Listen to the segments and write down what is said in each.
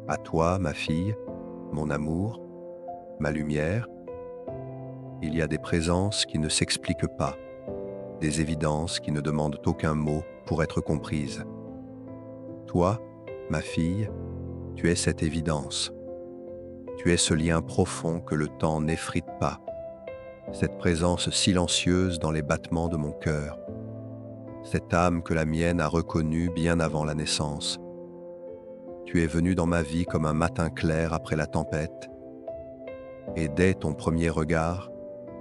À toi, ma fille, mon amour, ma lumière, il y a des présences qui ne s'expliquent pas, des évidences qui ne demandent aucun mot pour être comprises. Toi, ma fille, tu es cette évidence. Tu es ce lien profond que le temps n'effrite pas, cette présence silencieuse dans les battements de mon cœur, cette âme que la mienne a reconnue bien avant la naissance. Tu es venue dans ma vie comme un matin clair après la tempête, et dès ton premier regard,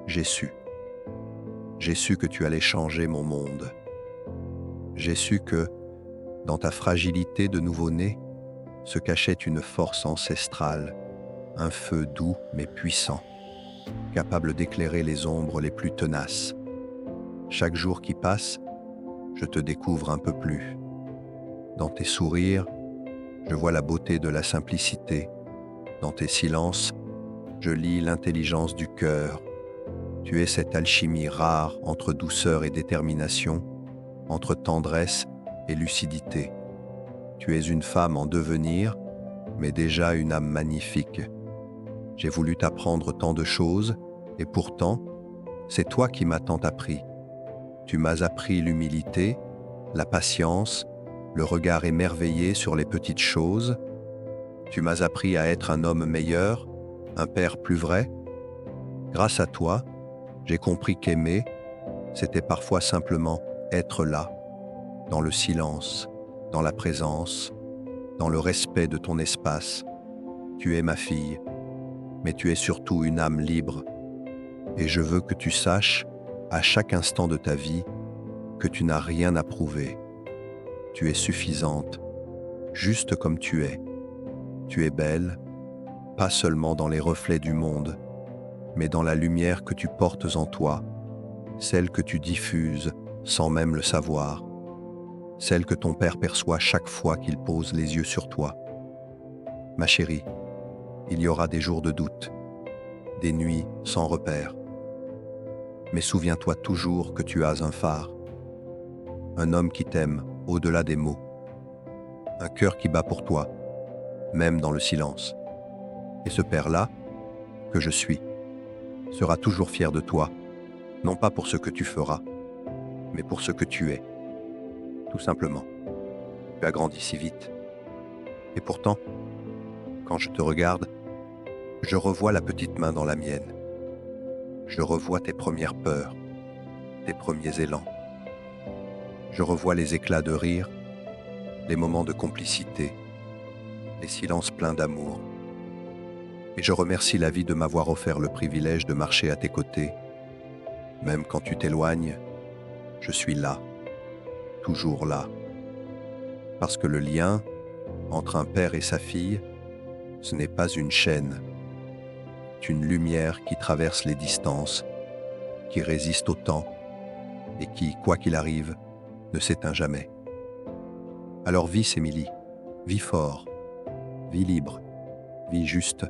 j'ai su. J'ai su que tu allais changer mon monde. J'ai su que, dans ta fragilité de nouveau-né, se cachait une force ancestrale, un feu doux mais puissant, capable d'éclairer les ombres les plus tenaces. Chaque jour qui passe, je te découvre un peu plus. Dans tes sourires, je vois la beauté de la simplicité. Dans tes silences, je lis l'intelligence du cœur. Tu es cette alchimie rare entre douceur et détermination, entre tendresse et lucidité. Tu es une femme en devenir, mais déjà une âme magnifique. J'ai voulu t'apprendre tant de choses, et pourtant, c'est toi qui m'as tant appris. Tu m'as appris l'humilité, la patience, le regard émerveillé sur les petites choses. Tu m'as appris à être un homme meilleur, un père plus vrai. Grâce à toi, j'ai compris qu'aimer, c'était parfois simplement être là, dans le silence, dans la présence, dans le respect de ton espace. Tu es ma fille, mais tu es surtout une âme libre. Et je veux que tu saches, à chaque instant de ta vie, que tu n'as rien à prouver. Tu es suffisante, juste comme tu es. Tu es belle, pas seulement dans les reflets du monde, mais dans la lumière que tu portes en toi, celle que tu diffuses sans même le savoir, celle que ton père perçoit chaque fois qu'il pose les yeux sur toi. Ma chérie, il y aura des jours de doute, des nuits sans repère. Mais souviens-toi toujours que tu as un phare, un homme qui t'aime au-delà des mots, un cœur qui bat pour toi, même dans le silence. Et ce père-là, que je suis, sera toujours fier de toi, non pas pour ce que tu feras, mais pour ce que tu es, tout simplement. Tu as grandi si vite. Et pourtant, quand je te regarde, je revois la petite main dans la mienne. Je revois tes premières peurs, tes premiers élans. Je revois les éclats de rire, les moments de complicité, les silences pleins d'amour. Et je remercie la vie de m'avoir offert le privilège de marcher à tes côtés. Même quand tu t'éloignes, je suis là, toujours là. Parce que le lien entre un père et sa fille, ce n'est pas une chaîne, c'est une lumière qui traverse les distances, qui résiste au temps et qui, quoi qu'il arrive, ne s'éteint jamais. Alors vis, Émilie, vis fort, vis libre, vis juste.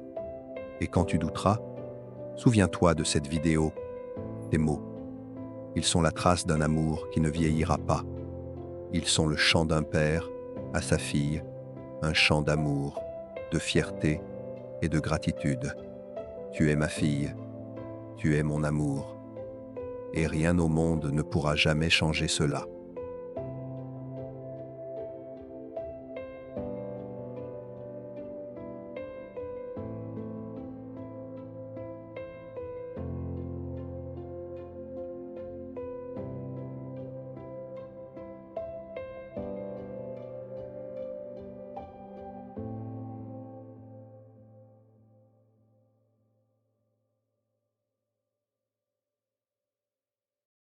Et quand tu douteras, souviens-toi de cette vidéo, des mots. Ils sont la trace d'un amour qui ne vieillira pas. Ils sont le chant d'un père à sa fille, un chant d'amour, de fierté et de gratitude. Tu es ma fille, tu es mon amour, et rien au monde ne pourra jamais changer cela.